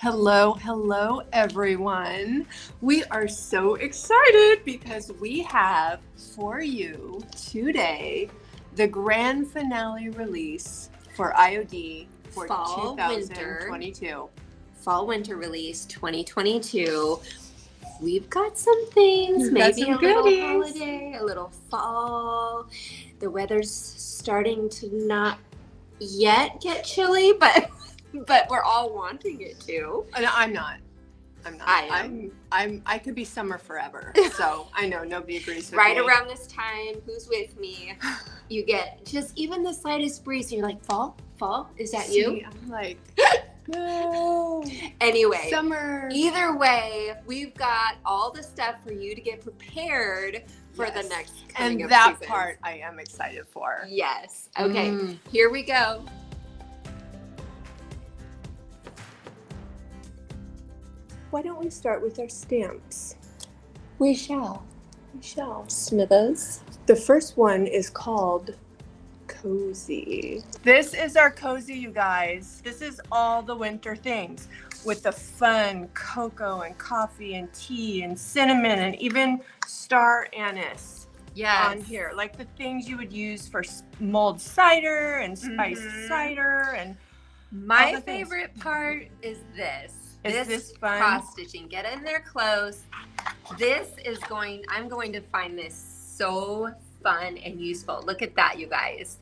Hello, everyone. We are so excited because we have for you today the grand finale release for IOD for Fall 2022. Fall winter release 2022. We've got some things, maybe some a little goodies. holiday, a little fall. The weather's starting to not yet get chilly, but we're all wanting it to. I'm not. I am. I could be summer forever. So I know nobody agrees with Right me. around this time, who's with me? You get just even the slightest breeze, and you're like, fall? Is that you? I'm like, no. Anyway, Summer. either way, we've got all the stuff for you to get prepared for the next coming and up that seasons. part I am excited for. Yes. Okay, Here we go. Why don't we start with our stamps? We shall. Smithers. The first one is called Cozy. This is our cozy, you guys. This is all the winter things with the fun cocoa and coffee and tea and cinnamon and even star anise on here. Like the things you would use for mulled cider and spiced cider. And my favorite part is this. Is this fun? Cross stitching. Get in there close. I'm going to find this so fun and useful. Look at that, you guys.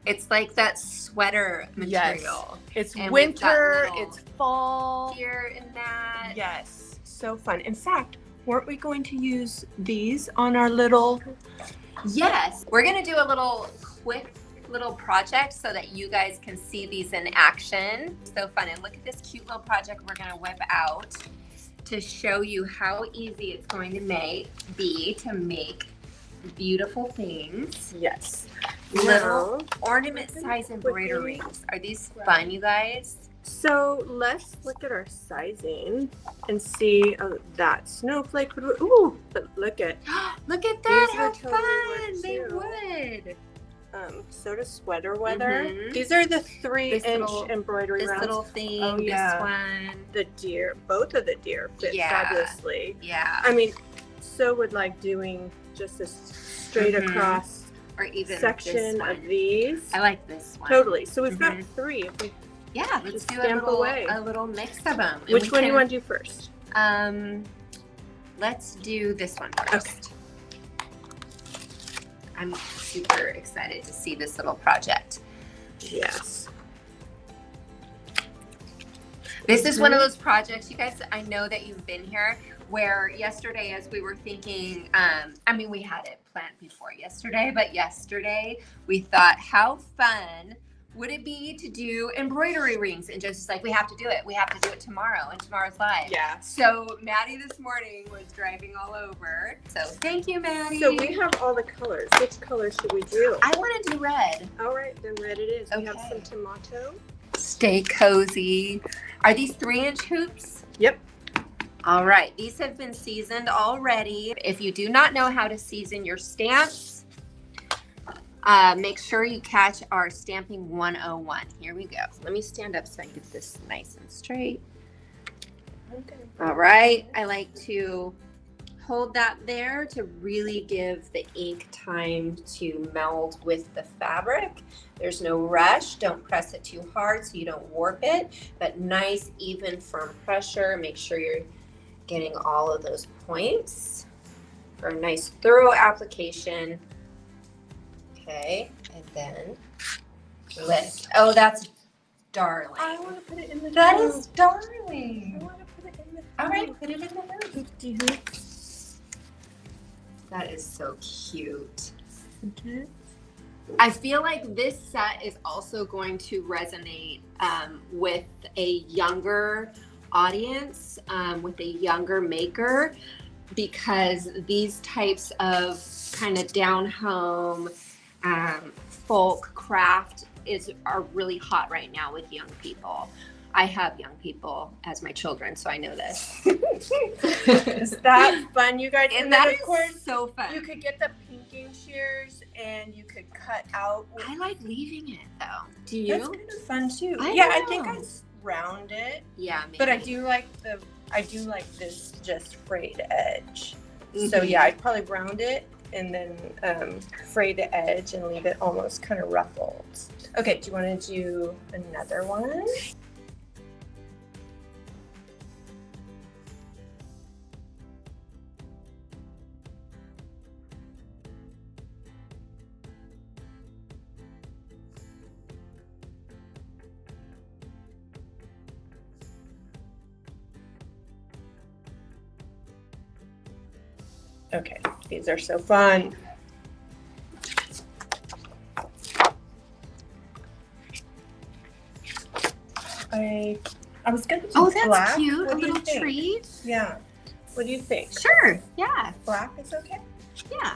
It's like that sweater material. Yes. It's and winter, it's fall. Here and that. Yes, so fun. In fact, weren't we going to use these on our little... Yes, we're going to do a quick little project so that you guys can see these in action. So fun. And look at this cute little project we're going to whip out to show you how easy it's going to be to make beautiful things. Yes. Little ornament size embroidery rings. Are these fun, you guys? So let's look at our sizing and see that snowflake would, ooh, but look at that, how fun, they would. So does sweater weather. These are the 3-inch embroidery rounds. This little thing, this one. The deer, both of the deer fit fabulously. Yeah. I mean, so would like doing just a straight across or even section of these. I like this one. Totally. So we've got 3. Let's do a little mix of them. Which one do you want to do first? Let's do this one first. Okay. I'm super excited to see this little project. Yes. This is one of those projects, you guys, I know that you've been here, where yesterday as we were thinking, we had it planned before yesterday, but yesterday we thought how fun would it be to do embroidery rings, and just like we have to do it tomorrow, and tomorrow's live. Yeah. So Maddie this morning was driving all over. So thank you, Maddie. So we have all the colors. Which color should we do? I want to do red. All right, then red it is. Okay. We have some tomato. Stay cozy. Are these 3-inch hoops? Yep. All right, these have been seasoned already. If you do not know how to season your stamps, make sure you catch our Stamping 101. Here we go. Let me stand up so I get this nice and straight. Okay. All right, I like to hold that there to really give the ink time to meld with the fabric. There's no rush. Don't press it too hard so you don't warp it, but nice, even, firm pressure. Make sure you're getting all of those points for a nice, thorough application. Okay, and then lift. Oh, that's darling. I want to put it in the That hoop. is darling. I want to put it in the hoop. All right, put it in the hoop. Hoop. That is so cute. Okay. I feel like this set is also going to resonate with a younger audience, with a younger maker, because these types of kind of down home folk craft are really hot right now with young people. I have young people as my children, so I know this. Is that fun, you guys? And that is, of course, so fun. You could get the pinking shears and you could cut out. I like leaving it though. Do you? That's kind of fun too. I I think I round it. Yeah, maybe. But I do like this just frayed edge. So yeah, I'd probably round it and then fray the edge and leave it almost kind of ruffled. Okay, do you want to do another one? Okay, these are so fun. I was gonna do that's black. cute. What A do you little think? treat. Yeah. What do you think? Sure. Yeah. Black is okay? Yeah.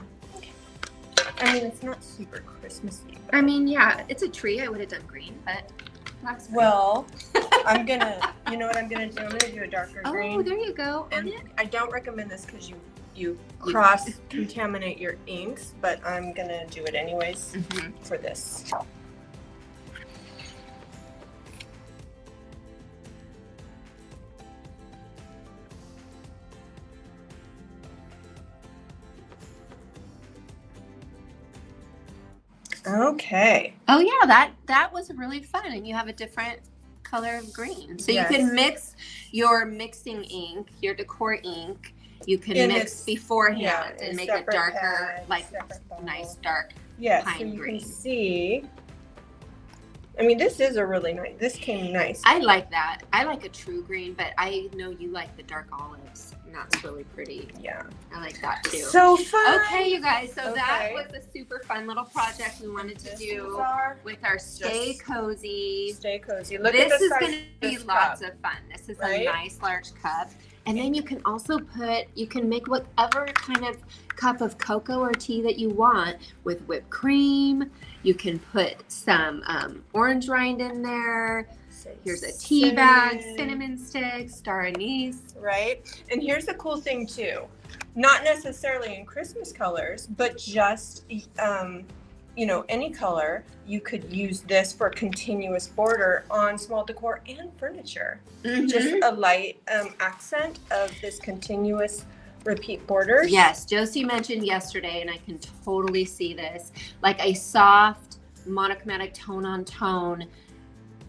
I mean, it's not super Christmassy. I mean, yeah, it's a tree. I would have done green, but black's fine. Well, you know what I'm gonna do? I'm gonna do a darker green. Oh, there you go. And I don't recommend this because you cross-contaminate your inks, but I'm gonna do it anyways for this. Okay. Oh yeah, that was really fun, and you have a different color of green, so Yes. you can mix your mixing ink, your decor ink. You can mix beforehand and make it darker, nice dark. Yes, pine so you green. can see. I mean, this is a really nice. This came nice. I like that. I like a true green, but I know you like the dark olives, and that's really pretty. Yeah, I like that too. so fun. Okay, you guys. So that Okay. was a super fun little project we wanted to This do is our with our Stay just- Cozy. Stay cozy. Look This at the is size going of to be this lots cup. of fun. This is right? a nice large cup. And then you can also you can make whatever kind of cup of cocoa or tea that you want with whipped cream. You can put some orange rind in there. Here's a tea bag, cinnamon sticks, star anise. Right? And here's the cool thing too. Not necessarily in Christmas colors, but just any color. You could use this for a continuous border on small decor and furniture. Just a light accent of this continuous repeat borders. Yes, Josie mentioned yesterday, and I can totally see this, like a soft monochromatic tone on tone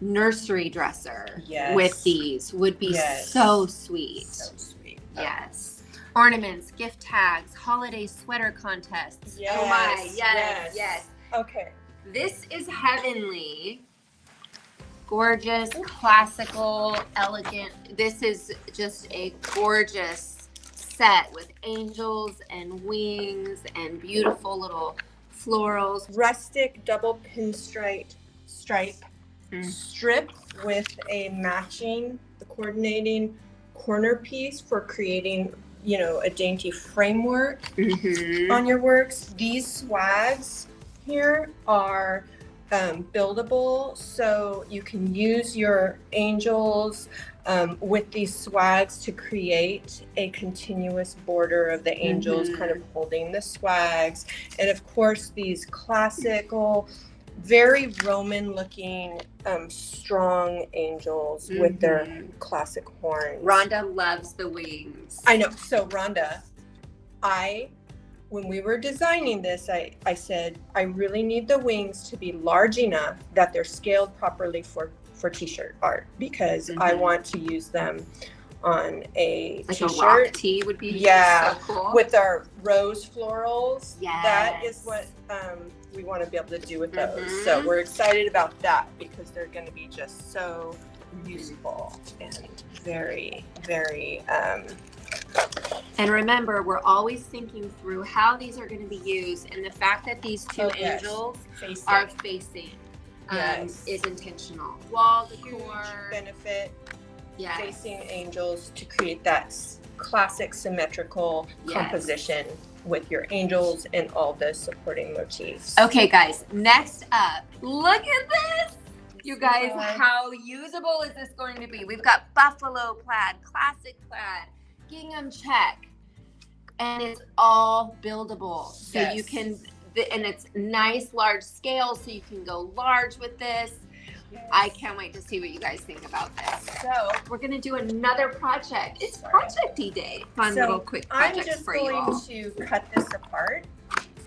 nursery dresser with these would be so sweet. So sweet. Yes. Ornaments, gift tags, holiday sweater contests. Yes. Oh my, yes. Okay. This is heavenly. Gorgeous, classical, elegant. This is just a gorgeous set with angels and wings and beautiful little florals. Rustic double pinstripe strip with a matching, the coordinating corner piece for creating, a dainty framework on your works. These swags here are buildable, so you can use your angels with these swags to create a continuous border of the angels kind of holding the swags. And of course, these classical, very Roman looking strong angels with their classic horns. Rhonda loves the wings. I know. So Rhonda, when we were designing this, I said, I really need the wings to be large enough that they're scaled properly for t-shirt art, because I want to use them on a like t-shirt. A rock tee would be so cool. With our rose florals. Yes. That is what we want to be able to do with those. So we're excited about that because they're going to be just so useful and very, very and remember, we're always thinking through how these are going to be used, and the fact that these two angels are facing is intentional. Wall decor, benefit, facing angels to create that classic symmetrical composition with your angels and all the supporting motifs. Okay, guys, next up, look at this. You guys, how usable is this going to be? We've got buffalo plaid, classic plaid, gingham check, and it's all buildable. So you can, and it's nice large scale, so you can go large with this. Yes. I can't wait to see what you guys think about this. So we're gonna do another project. It's project-y day. Fun little quick projects for you all. I'm just going to cut this apart.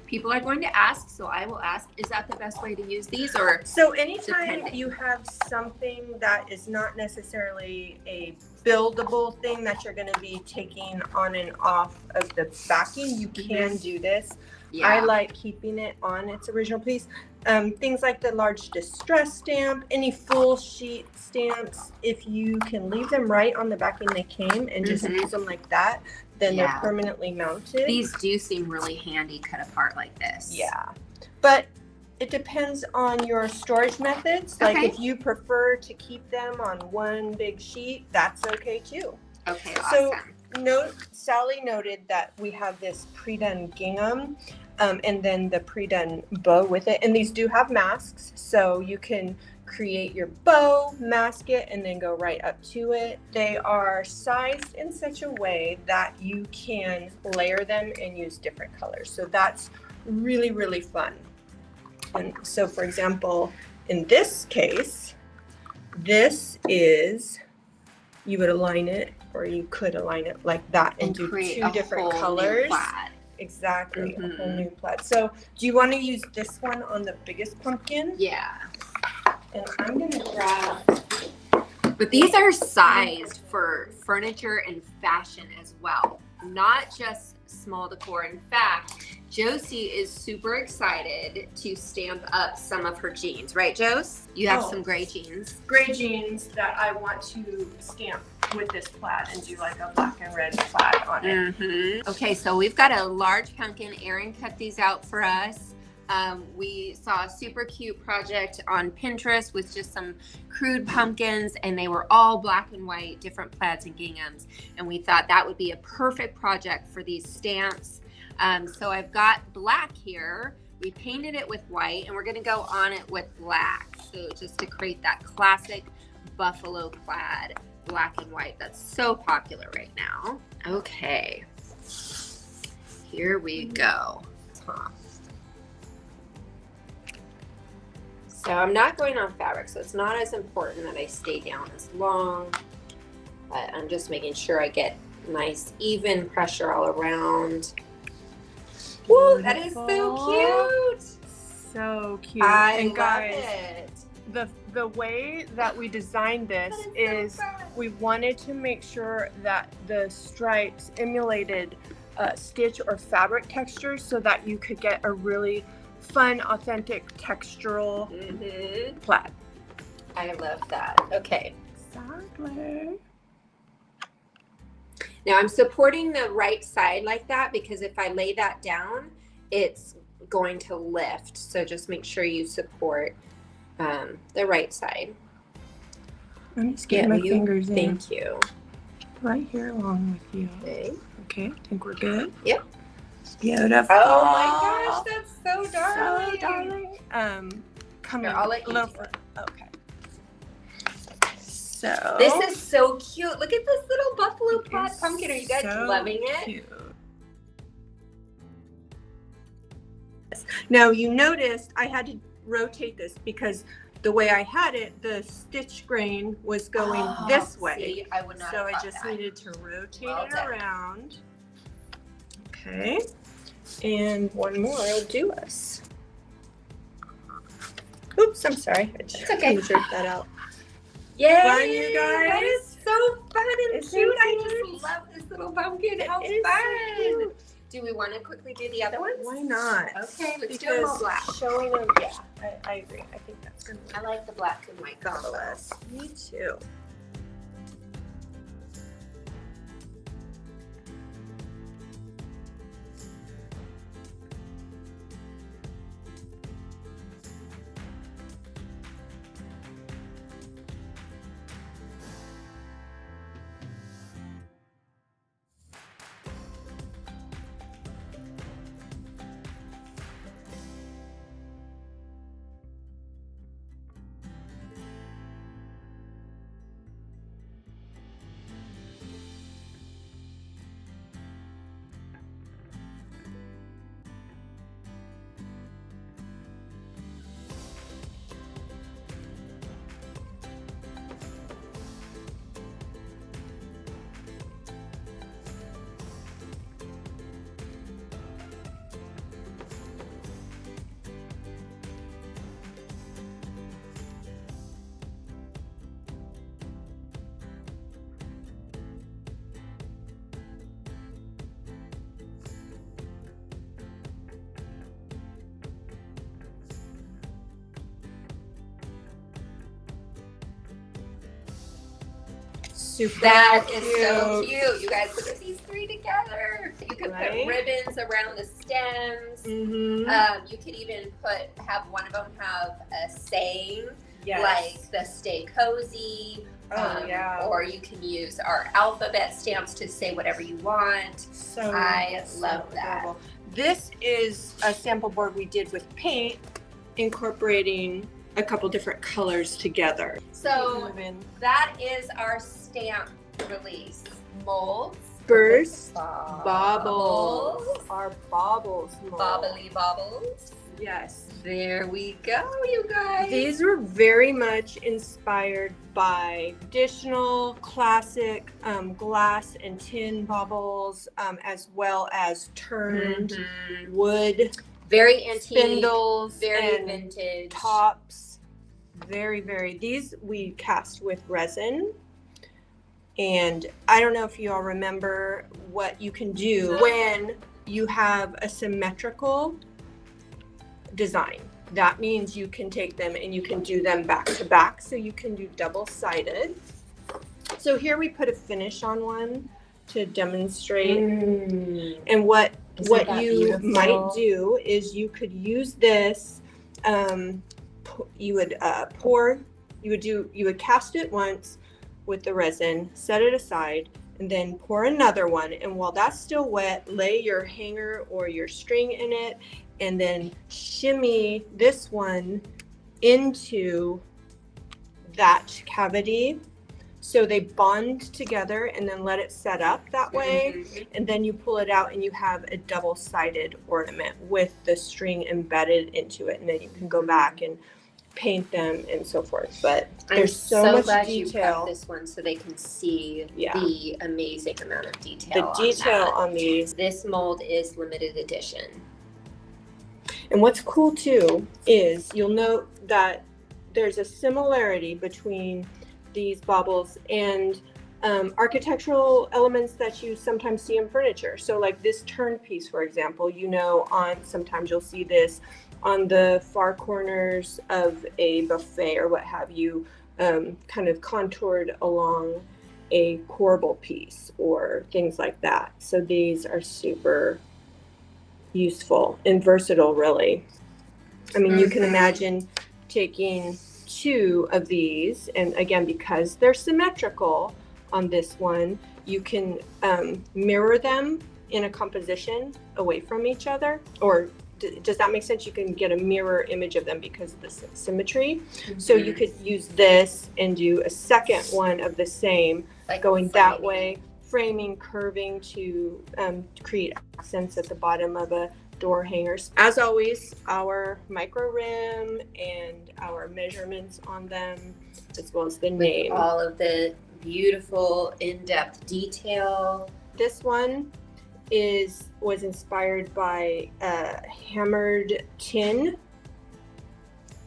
People are going to ask, so I will ask, is that the best way to use these, or so anytime depending? You have something that is not necessarily a buildable thing that you're going to be taking on and off of the backing, you can do this. Yeah. I like keeping it on its original piece. Things like the large distress stamp, any full sheet stamps, if you can leave them right on the backing they came and just use them like that, then they're permanently mounted. These do seem really handy cut apart like this. Yeah, but it depends on your storage methods. Like if you prefer to keep them on one big sheet, that's okay too. Okay, awesome. So Sally noted that we have this pre-done gingham and then the pre-done bow with it. And these do have masks, so you can create your bow, mask it, and then go right up to it. They are sized in such a way that you can layer them and use different colors. So that's really, really fun. And so, for example, in this case, this is, you would align it, or you could align it like that and do two different colors. Exactly, a whole new plaid. So do you want to use this one on the biggest pumpkin? Yeah. And I'm going to grab. But these are sized for furniture and fashion as well, not just small decor. In fact, Josie is super excited to stamp up some of her jeans, right, Jose? You have some gray jeans. Gray jeans that I want to stamp with this plaid and do like a black and red plaid on it. Okay, so we've got a large pumpkin. Erin cut these out for us. We saw a super cute project on Pinterest with just some crude pumpkins, and they were all black and white, different plaids and ginghams. And we thought that would be a perfect project for these stamps. So I've got black here. We painted it with white, and we're gonna go on it with black. So just to create that classic buffalo plaid, black and white, that's so popular right now. Okay, here we go. So I'm not going on fabric, so it's not as important that I stay down as long, but I'm just making sure I get nice even pressure all around. Woo, that is so cute. So cute. I love it. The way that we designed this is we wanted to make sure that the stripes emulated stitch or fabric textures so that you could get a really fun, authentic, textural plaid. I love that. Okay. Exactly. Now I'm supporting the right side like that because if I lay that down, it's going to lift. So just make sure you support the right side. Let me just get my fingers in. Thank you. Right here along with you. Okay, I think we're good. Yep. Beautiful. Oh my gosh, that's so darling. So darling. Come here, in. I'll let you do it. Okay. So this is so cute. Look at this little buffalo plaid pumpkin. Are you guys loving it? Cute. Now you noticed I had to rotate this because the way I had it, the stitch grain was going this way. See, I would not so have I just that. needed to rotate it around. Okay. And one more will do us. Oops, I'm sorry. I just jerked that out. Yay! Fun, you guys. That is so fun and Isn't cute. it I just love this little pumpkin. How It is fun! so cute. Do we want to quickly do the other ones? Why not? Okay, let's do them all black. Showing them, yeah, I agree. I think that's gonna I like the black and white follow us. Me too. Super That cute. is so cute. You guys look at these three together. You could Right? put ribbons around the stems. Mm-hmm. You could even have one of them have a saying, Yes. like the Stay Cozy. Yeah. Or you can use our alphabet stamps to say whatever you want. So I love that. adorable. This is a sample board we did with paint, incorporating a couple different colors together. So that is our stamp release. Molds. First, Baubles. Our Baubles Mould. Bobbly Baubles. Yes. There we go, you guys. These were very much inspired by traditional, classic glass and tin baubles, as well as turned wood, very antique, spindles, very and vintage tops. Very. These we cast with resin. And I don't know if you all remember what you can do when you have a symmetrical design. That means you can take them and you can do them back to back. So you can do double-sided. So here we put a finish on one to demonstrate. And what you might do is you could use this. You would cast it once with the resin, set it aside, and then pour another one. And while that's still wet, lay your hanger or your string in it, and then shimmy this one into that cavity so they bond together, and then let it set up that way. And then you pull it out and you have a double-sided ornament with the string embedded into it, and then you can go back and paint them and so forth. But there's so much glad detail. You prepped this one so they can see the amazing amount of detail. The detail on these. This mold is limited edition. And what's cool too is you'll note that there's a similarity between these baubles and architectural elements that you sometimes see in furniture. So like this turn piece, for example, sometimes you'll see this on the far corners of a buffet or what have you, kind of contoured along a corbel piece or things like that. So these are super useful and versatile, really. I mean, you can imagine taking two of these, and again, because they're symmetrical on this one, you can mirror them in a composition away from each other. Or does that make sense? You can get a mirror image of them because of the symmetry. So you could use this and do a second one of the same, like going that way, framing, curving to create accents at the bottom of a door hangers. As always, our micro rim and our measurements on them, as well as the name. All of the beautiful in-depth detail. This one was inspired by hammered tin.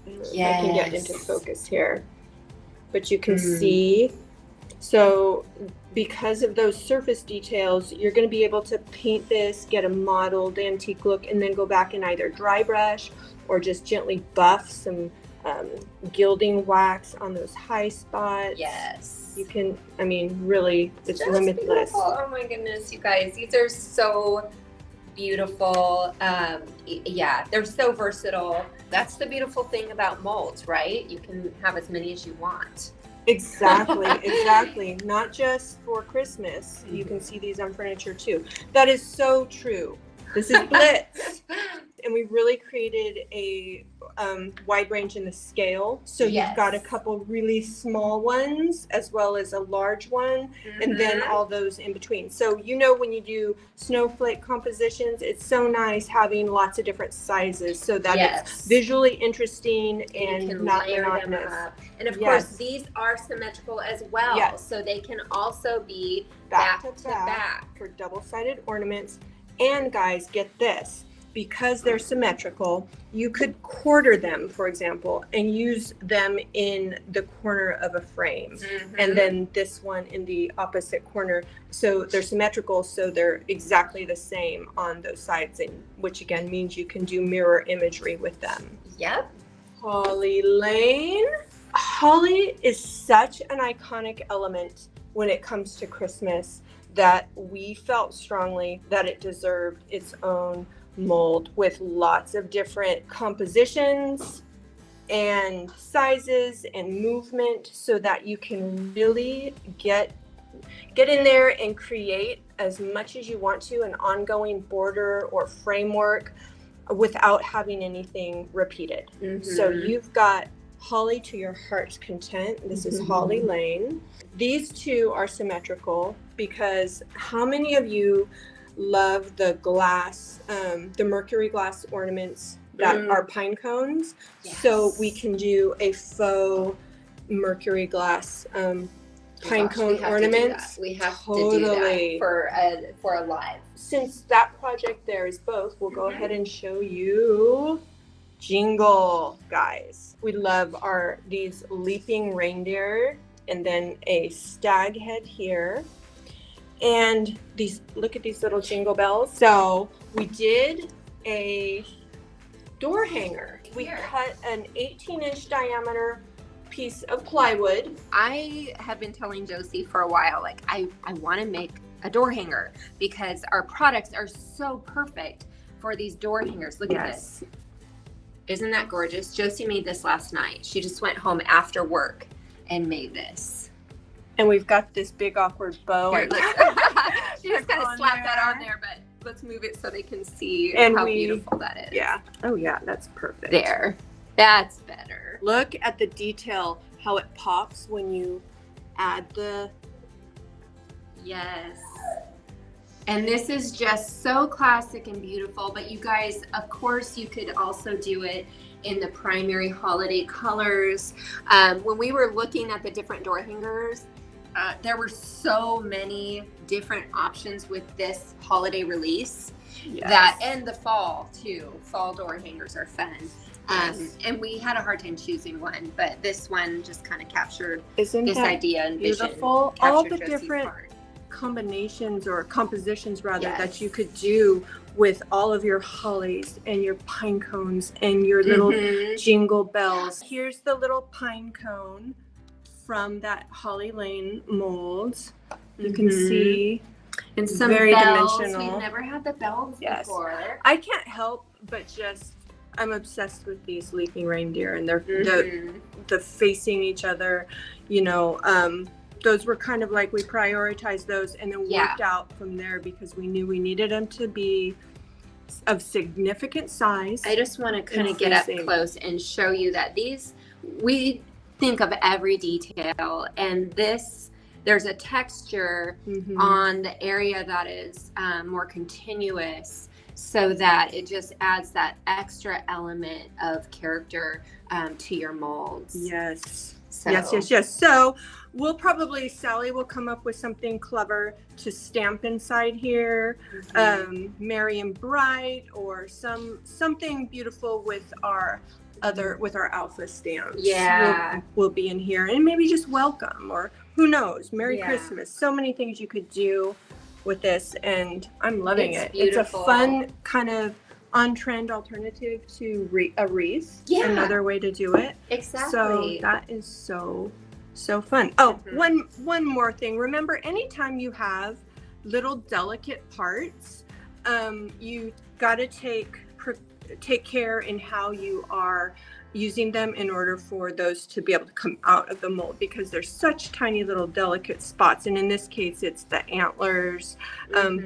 If I can get into focus here, but you can see. So because of those surface details, you're going to be able to paint this, get a modeled antique look, and then go back and either dry brush or just gently buff some gilding wax on those high spots. Yes. You can, I mean, really, it's just limitless. Beautiful. Oh my goodness, you guys, these are so beautiful. Yeah, they're so versatile. That's the beautiful thing about molds, right? You can have as many as you want. Exactly. Not just for Christmas. You can see these on furniture too. That is so true. This is Blitz. And we really created a wide range in the scale. So you've got a couple really small ones as well as a large one, and then all those in between. So when you do snowflake compositions, it's so nice having lots of different sizes so that it's visually interesting and not monotonous. And of course, these are symmetrical as well. So they can also be back to back for double-sided ornaments. And guys, get this. Because they're symmetrical, you could quarter them, for example, and use them in the corner of a frame. And then this one in the opposite corner. So they're symmetrical, so they're exactly the same on those sides, which again means you can do mirror imagery with them. Yep. Holly Lane. Holly is such an iconic element when it comes to Christmas that we felt strongly that it deserved its own mold with lots of different compositions and sizes and movement, so that you can really get in there and create as much as you want to, an ongoing border or framework without having anything repeated. So you've got holly to your heart's content. This is Holly Lane. These two are symmetrical because how many of you love the glass, the mercury glass ornaments that are pine cones? Yes. So we can do a faux mercury glass pine cone ornaments. We have to do that for a live. Since that project there is both, we'll go ahead and show you Jingle, guys. We love these leaping reindeer and then a stag head here. And look at these little jingle bells. So we did a door hanger. We cut an 18-inch diameter piece of plywood. I have been telling Josie for a while, like I want to make a door hanger because our products are so perfect for these door hangers. Look at this. Isn't that gorgeous? Josie made this last night. She just went home after work and made this. And we've got this big awkward bow. Here, she just kind of slapped that on there, but let's move it so they can see how beautiful that is. Yeah. Oh yeah, that's perfect. There. That's better. Look at the detail, how it pops when you add the... Yes. And this is just so classic and beautiful, but you guys, of course, you could also do it in the primary holiday colors. When we were looking at the different door hangers, there were so many different options with this holiday release. Yes. And the fall too. Fall door hangers are fun. And we had a hard time choosing one, but this one just kind of captured this idea and vision. Beautiful. All the different combinations or compositions rather that you could do with all of your hollies and your pine cones and your little jingle bells. Here's the little pine cone from that Holly Lane mold. You can see, and some very bells. dimensional. We've never had the bells before. I can't help but I'm obsessed with these leaping reindeer and they're the facing each other, you know. Those were kind of like we prioritized those and then worked out from there because we knew we needed them to be of significant size. I just want to kind of get up close and show you that we think of every detail, and there's a texture on the area that is more continuous, so that it just adds that extra element of character to your molds. Yes. Yes. So we'll probably, Sally will come up with something clever to stamp inside here, merry and bright, or something beautiful with our alpha stamps. Yeah, will be in here, and maybe just welcome, or who knows, Merry Christmas. So many things you could do with this, and I'm loving it. Beautiful. It's a fun kind of on-trend alternative to a wreath. Yeah, another way to do it. Exactly. So that is so fun. Oh, one more thing. Remember, anytime you have little delicate parts, you got to take care in how you are using them in order for those to be able to come out of the mold, because they're such tiny little delicate spots. And in this case, it's the antlers.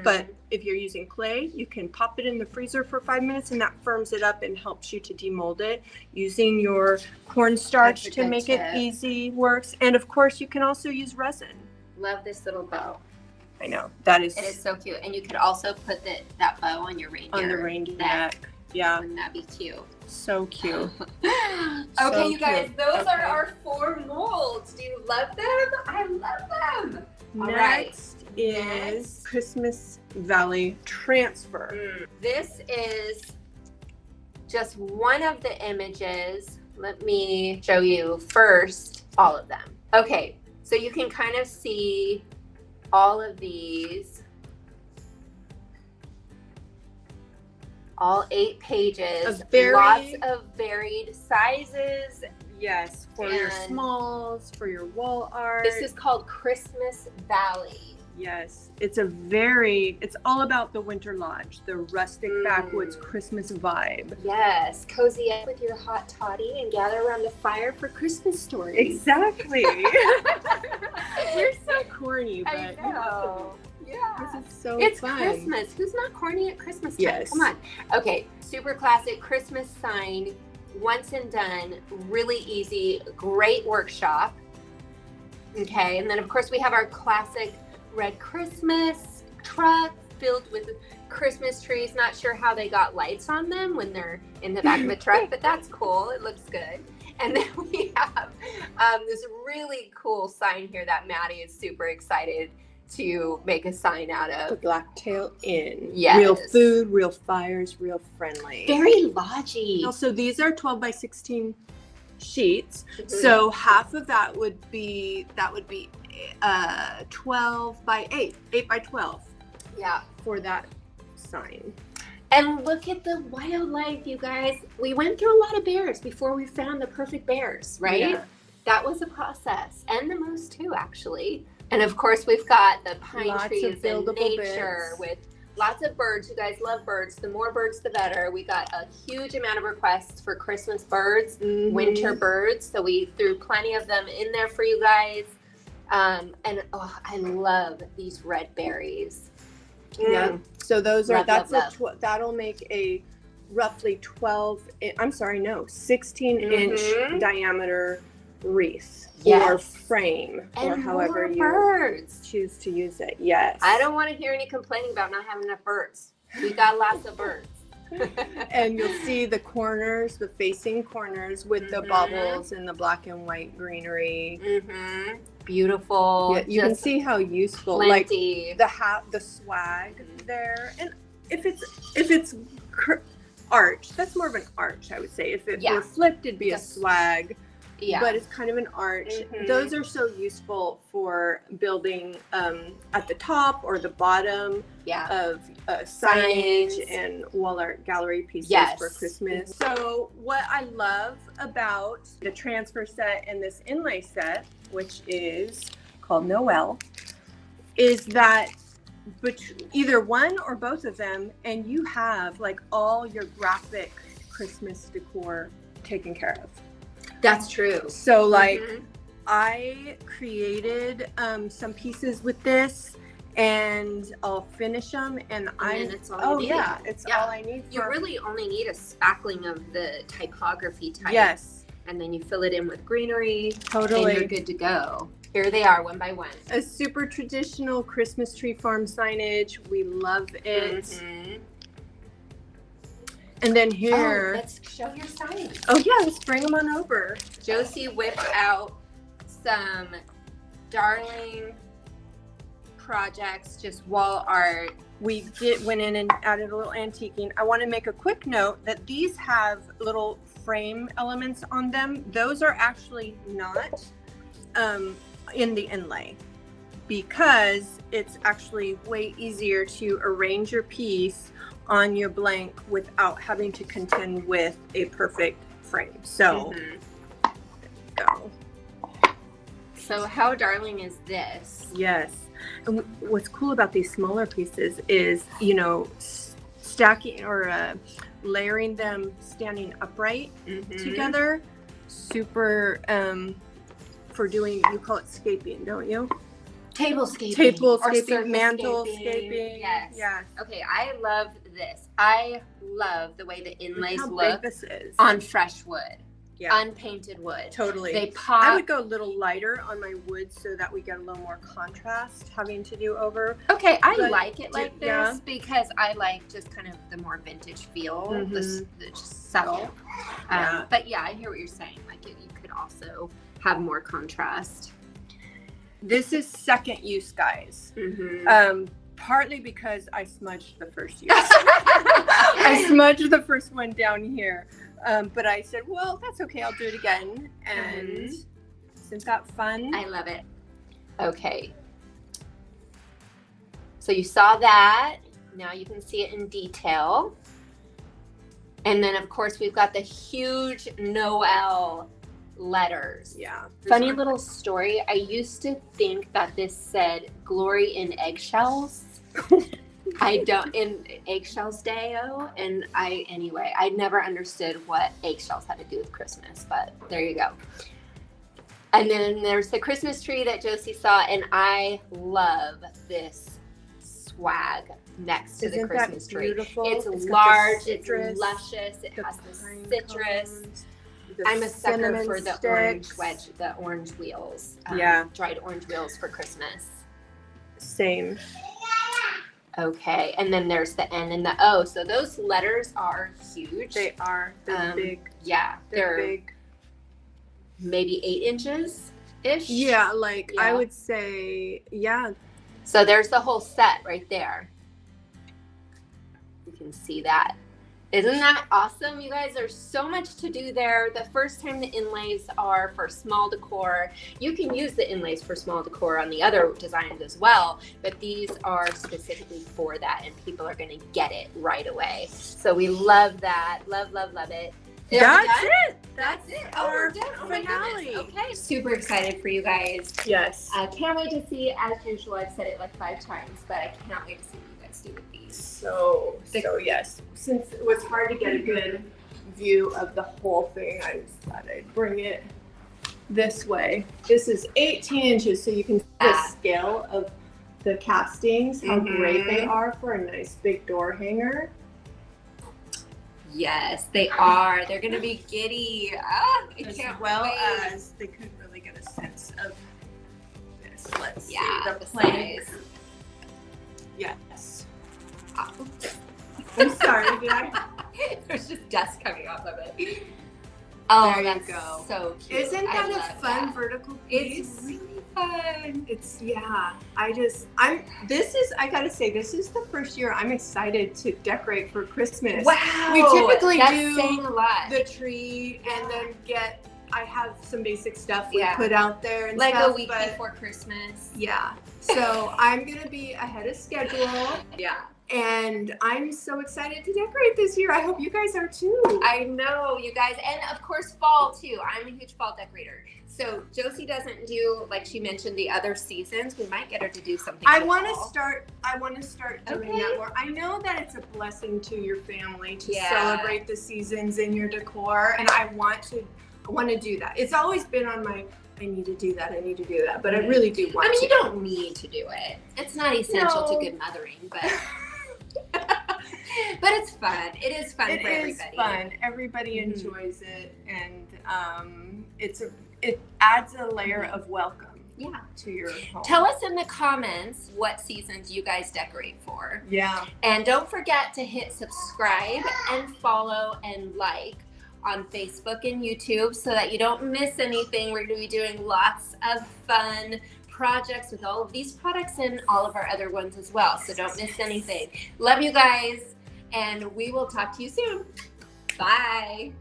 But if you're using clay, you can pop it in the freezer for 5 minutes and that firms it up and helps you to demold it. Using your cornstarch to make it easy works. And of course, you can also use resin. Love this little bow. I know. It is so cute. And you could also put that bow on your reindeer. On the reindeer neck. Yeah. Wouldn't that be cute? So cute. Okay, you guys, those are our 4 molds. Do you love them? I love them. Next is Christmas Valley Transfer. This is just one of the images. Let me show you first all of them. Okay, so you can kind of see all of these. All 8 pages, lots of varied sizes, Yes, for your smalls, for your wall art. This is called Christmas Valley. Yes, it's all about the winter lodge, the rustic backwoods Christmas vibe. Yes, cozy up with your hot toddy and gather around the fire for Christmas stories. Exactly. We're so corny, but I know. Yeah. This is so It's fun. Christmas. Who's not corny at Christmas time? Yes. Come on. Okay, super classic Christmas sign, once and done, really easy, great workshop. Okay, and then of course we have our classic red Christmas truck filled with Christmas trees. Not sure how they got lights on them when they're in the back of the truck, but that's cool. It looks good. And then we have this really cool sign here that Maddie is super excited to make a sign out of. The Blacktail Inn. Yes. Real food, real fires, real friendly. Very lodgy. Also, these are 12 by 16 sheets. So half of that would be 12 by 8 by 12. Yeah. For that sign. And look at the wildlife, you guys. We went through a lot of bears before we found the perfect bears, right? Yeah. That was a process. And the moose too, actually. And of course, we've got the pine trees and nature with lots of birds. You guys love birds. The more birds, the better. We got a huge amount of requests for Christmas birds, winter birds. So we threw plenty of them in there for you guys. And I love these red berries. Yeah. So those are Love. that'll make a roughly 16 inch diameter wreath or frame, and or however you birds. choose to use it. Yes. I don't want to hear any complaining about not having enough birds. We got lots of birds. And you'll see the corners, the facing corners with the baubles and the black and white greenery. Beautiful. Yeah, you can see how useful, plenty. like the swag there. And if it's arch, that's more of an arch, I would say. If it were flipped, it'd be a swag. Yeah. But it's kind of an arch. Those are so useful for building at the top or the bottom of signage and wall art gallery pieces for Christmas. So what I love about the transfer set and this inlay set, which is called Noel, is that either one or both of them, and you have like all your graphic Christmas decor taken care of. That's true. So like I created some pieces with this, and I'll finish them, and it's all you need. all I need. You really only need a spackling of the typography type. Yes. And then you fill it in with greenery. Totally. And you're good to go. Here they are, one by one. A super traditional Christmas tree farm signage. We love it. And then here. Let's show your signs. Oh yeah, let's bring them on over. Josie whipped out some darling projects, just wall art. We went in and added a little antiquing. I want to make a quick note that these have little frame elements on them. Those are actually not in the inlay, because it's actually way easier to arrange your piece on your blank without having to contend with a perfect frame. So go. So how darling is this? Yes. And what's cool about these smaller pieces is, you know, stacking or layering them standing upright together. Super for doing, you call it scaping, don't you? Tablescaping, mantle-scaping. Yes. Yes. Okay, I love this. I love the way the inlays how look big this is. on fresh wood. Yeah. Unpainted wood. Totally. They pop. I would go a little lighter on my wood so that we get a little more contrast having to do over. Okay, I like it like this because I like just kind of the more vintage feel, the just subtle. But yeah, I hear what you're saying. Like you could also have more contrast. This is second use, guys. Partly because I smudged the first use. I smudged the first one down here. But I said, well, that's okay. I'll do it again. And isn't that fun? I love it. Okay. So you saw that. Now you can see it in detail. And then, of course, we've got the huge Noel letters. Yeah. Funny little story. I used to think that this said glory in eggshells. In eggshells day-o, and I never understood what eggshells had to do with Christmas, but there you go. And then there's the Christmas tree that Josie saw, and I love this swag next to the Christmas tree. Beautiful? It's large, it's luscious, it has the citrus. I'm a sucker for the orange wheels. Dried orange wheels for Christmas. Same. Okay, and then there's the N and the O. So those letters are huge. They are. They're big. Yeah, they're big. Maybe 8 inches-ish. Yeah, I would say, yeah. So there's the whole set right there. You can see that. Isn't that awesome, you guys? There's so much to do there. The first time the inlays are for small decor. You can use the inlays for small decor on the other designs as well, but these are specifically for that, and people are gonna get it right away. So we love that. Love, love, love it. That's it. That's it. Oh, we're done. Oh my finale. Okay, super excited for you guys. Yes. Can't wait to see, as usual, I've said it like 5 times, but I can't wait to see what you guys do with these. So yes. Since it was hard to get a good view of the whole thing, I just thought I'd bring it this way. This is 18 inches, so you can see the scale of the castings, how great they are for a nice big door hanger. Yes, they are. They're going to be giddy. As they could really get a sense of this. Let's see the Plaid. Yes. I'm sorry, did I? There's just dust coming off of it. Oh, there that's you go. So cute. Isn't that a fun vertical piece? It's really fun. I gotta say, this is the first year I'm excited to decorate for Christmas. Wow. We typically do saying a lot. The tree and then I have some basic stuff we put out there and like stuff, a week before Christmas. Yeah. So I'm gonna be ahead of schedule. Yeah. And I'm so excited to decorate this year. I hope you guys are too. I know, you guys. And of course, fall too. I'm a huge fall decorator. So Josie doesn't do, like she mentioned, the other seasons. We might get her to do something. I want to start doing that more. I know that it's a blessing to your family to celebrate the seasons in your decor, and I want to do that. It's always been on my I need to do that, but I really do want to. I mean, you don't need to do it. It's not essential to good mothering, but but it's fun. It is fun for everybody. It is fun. Everybody enjoys it, and it adds a layer of welcome to your home. Tell us in the comments what seasons you guys decorate for. Yeah. And don't forget to hit subscribe and follow and like on Facebook and YouTube so that you don't miss anything. We're going to be doing lots of fun projects with all of these products and all of our other ones as well. So don't miss anything. Love you guys, and we will talk to you soon. Bye.